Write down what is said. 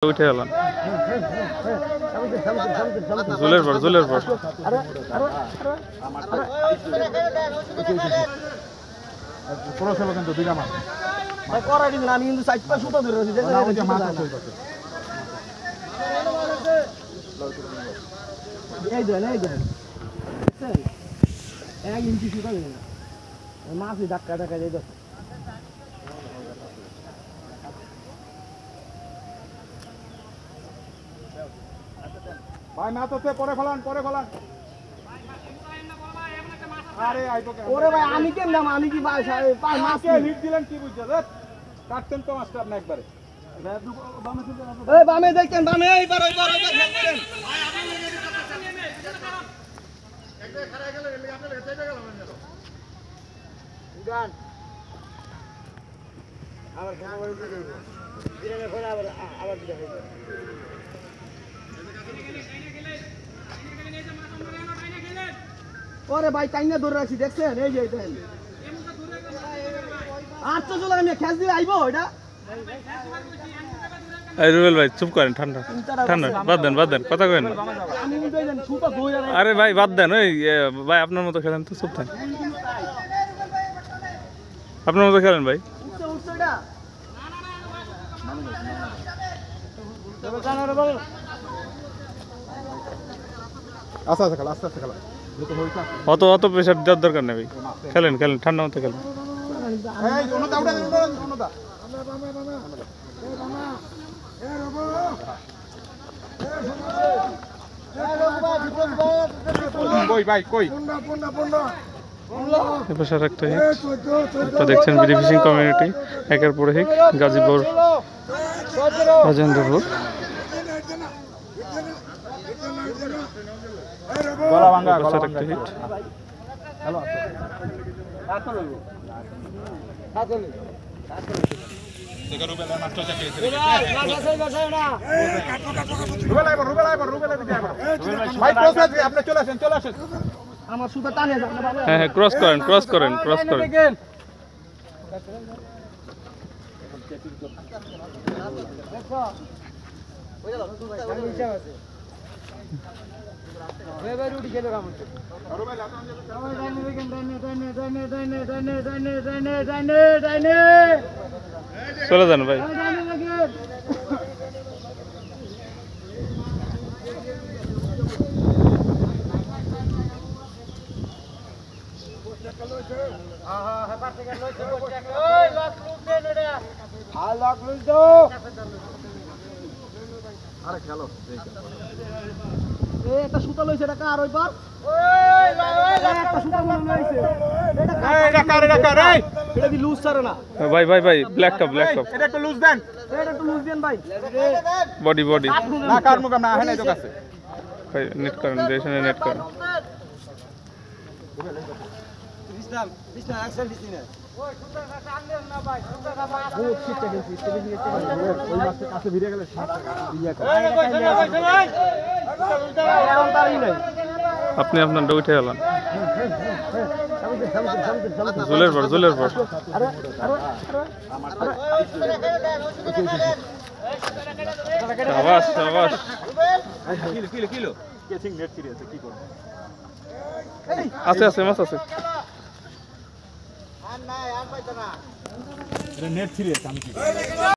উঠে গেলাম জুলের পর কিন্তু দুইটা মাছ করাই দিন আমি কিন্তু সাইড পাশ উঠে ধরে এই দেন এক ইঞ্চি সুতা দেবে না মাছই ধাক্কা দিয়ে দেখ ভাই মাছ আছে পরে ফেলান আরে আইবো কেন ওরে ভাই আমি কেন নাম আমি কি ভাই মাছ হিট দিলেন কি বুঝছো রে কাটতেন তো মাছটা আপনি একবারে এই বামে দেখেন বামে এইবার খেলছেন ভাই আপনি রেডি করতেছেন একবার খাড়া গেল আপনি হেঁটে গেল গান আবার ঘোড়া দিলে ঘোড়া আবার দিলে ওরে ভাই টাইনা ধরে রাখছি দেখছেন এই যে দেন আচ্ছা চলো আমি খেস দিয়ে আইবো এটা এই রুবেল ভাই চুপ করেন ঠান্ডা বাদ দেন কথা কইেন না আমি উঠে যান সুতা ধরে আরে ভাই বাদ দেন ওই ভাই আপনার মতো খেলেন তো চুপ থাকেন আপনার মতো খেলেন ভাই উঠছে এটা আস্তে খেলা অত প্রেশার দেওয়ার দরকার নেই ভাই খেলেন ঠান্ডা মতো খেলেন এই ওনটা উঠা দেন ওনটা কই ভাই কই এপাশে একটা হিট তো দেখছেন বিডি ফিশিং কমিউনিটি একের পর এক গাজীপুর রাজেন্দ্রপুর গলা ভাঙা একটা হিট হ্যালো আমার সুতা টানে হ্যাঁ ক্রস করেন চলে যান ভাই আরে খেলো একটা সুতা লইছে এটা কার ওই পার একটা সুতা মনে লইছে এটা কি লুজ ছাড়ে না ভাই ব্ল্যাক টপ এটা একটু লুজ দেন ভাই বডি না কার মুখ না হেনে তো কাছে ভাই নেট করেন আপনি আপনারটা উঠে গেলেন জুলের পর সাবাস কিলো কেচিং নেট সিরিয়াস কি করব আছে মাছ আছে নেট সিরিয়াস আমি কি